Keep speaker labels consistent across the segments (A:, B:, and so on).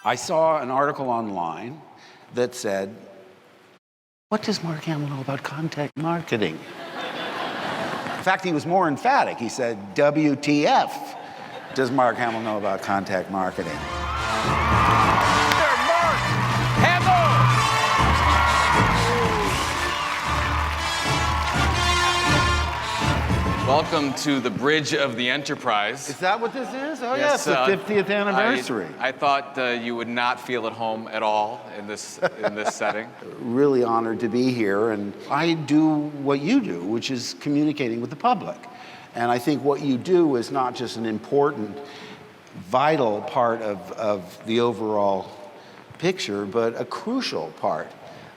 A: I saw an article online that said, what does Mark Hamill know about content marketing? In fact, he was more emphatic. He said, WTF does Mark Hamill know about contact marketing?
B: Mark Hamill! Welcome to the Bridge of the Enterprise.
A: Is that what this is? Oh, yes, the 50th anniversary.
B: I thought you would not feel at home at all in this setting.
A: Really honored to be here, and I do what you do, which is communicating with the public. And I think what you do is not just an important, vital part of the overall picture, but a crucial part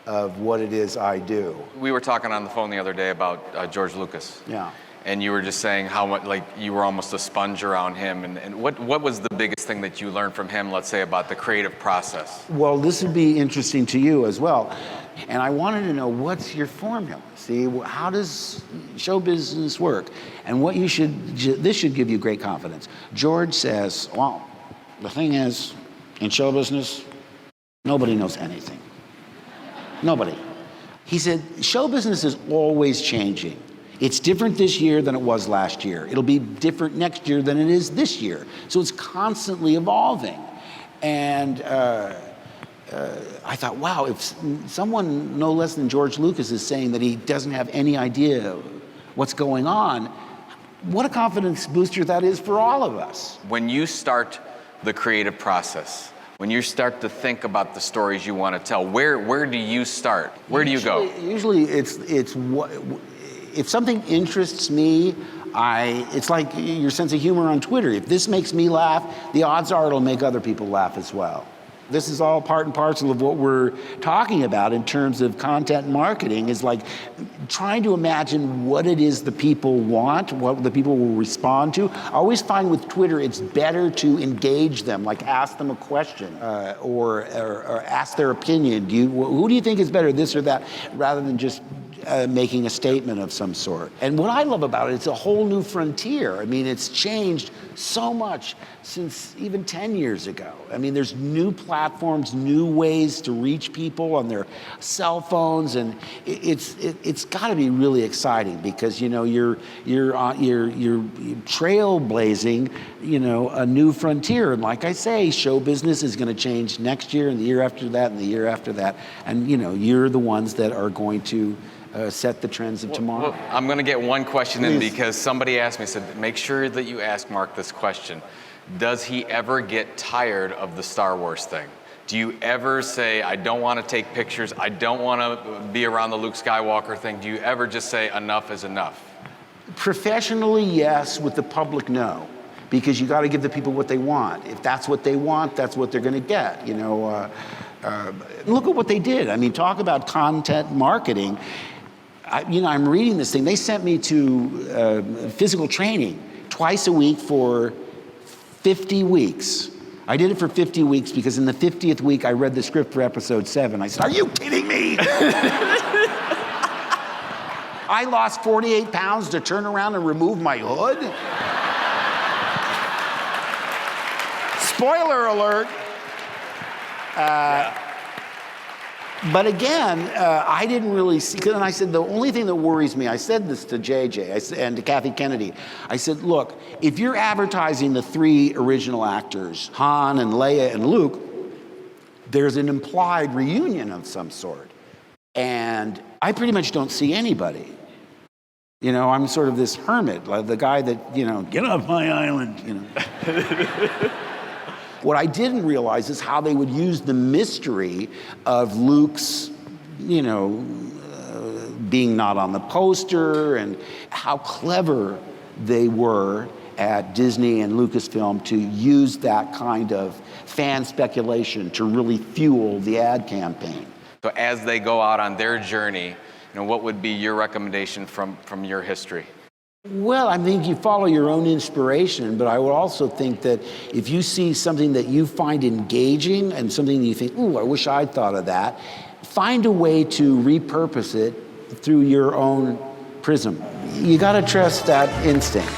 A: of what it is I do.
B: We were talking on the phone the other day about George Lucas.
A: Yeah.
B: And you were just saying how much, like, you were almost a sponge around him. And what was the biggest thing that you learned from him, let's say, about the creative process?
A: Well, this would be interesting to you as well. And I wanted to know, what's your formula? See, how does show business work? And what you should, this should give you great confidence. George says, well, the thing is, in show business, nobody knows anything. Nobody. He said, show business is always changing. It's different this year than it was last year. It'll be different next year than it is this year. So it's constantly evolving. And I thought, wow, if someone no less than George Lucas is saying that he doesn't have any idea what's going on, what a confidence booster that is for all of us.
B: When you start the creative process, when you start to think about the stories you want to tell, where do you start? Where do you go?
A: Usually it's what, if something interests me, it's like your sense of humor on Twitter. If this makes me laugh, the odds are it'll make other people laugh as well. This is all part and parcel of what we're talking about in terms of content marketing, is like trying to imagine what it is the people want, what the people will respond to. I always find with Twitter, it's better to engage them, like ask them a question or ask their opinion. Who do you think is better, this or that, rather than just making a statement of some sort. And what I love about it, it's a whole new frontier. I mean, it's changed so much since even 10 years ago. I mean, there's new platforms, new ways to reach people on their cell phones, and it's got to be really exciting because, you know, you're trailblazing, you know, a new frontier. And like I say, show business is going to change next year and the year after that and the year after that. And, you know, you're the ones that are going to set the trends of tomorrow.
B: Well, I'm going to get one question in because somebody asked me, said, make sure that you ask Mark this question. Does he ever get tired of the Star Wars thing? Do you ever say, I don't want to take pictures, I don't want to be around the Luke Skywalker thing? Do you ever just say enough is enough?
A: Professionally, yes. With the public, no. Because you got to give the people what they want. If that's what they want, that's what they're going to get. You know, look at what they did. I mean, talk about content marketing. I'm reading this thing. They sent me to physical training twice a week for 50 weeks. I did it for 50 weeks because in the 50th week, I read the script for episode 7. I said, are you kidding me? I lost 48 pounds to turn around and remove my hood? Spoiler alert. But again, I didn't really see, and I said, the only thing that worries me, I said this to JJ and to Kathy Kennedy, I said, look, if you're advertising the 3 original actors, Han and Leia and Luke, there's an implied reunion of some sort. And I pretty much don't see anybody. You know, I'm sort of this hermit, like the guy that, you know, get off my island, you know. What I didn't realize is how they would use the mystery of Luke's, you know, being not on the poster, and how clever they were at Disney and Lucasfilm to use that kind of fan speculation to really fuel the ad campaign.
B: So as they go out on their journey, you know, what would be your recommendation from your history?
A: Well, I think you follow your own inspiration, but I would also think that if you see something that you find engaging and something that you think, ooh, I wish I'd thought of that, find a way to repurpose it through your own prism. You got to trust that instinct.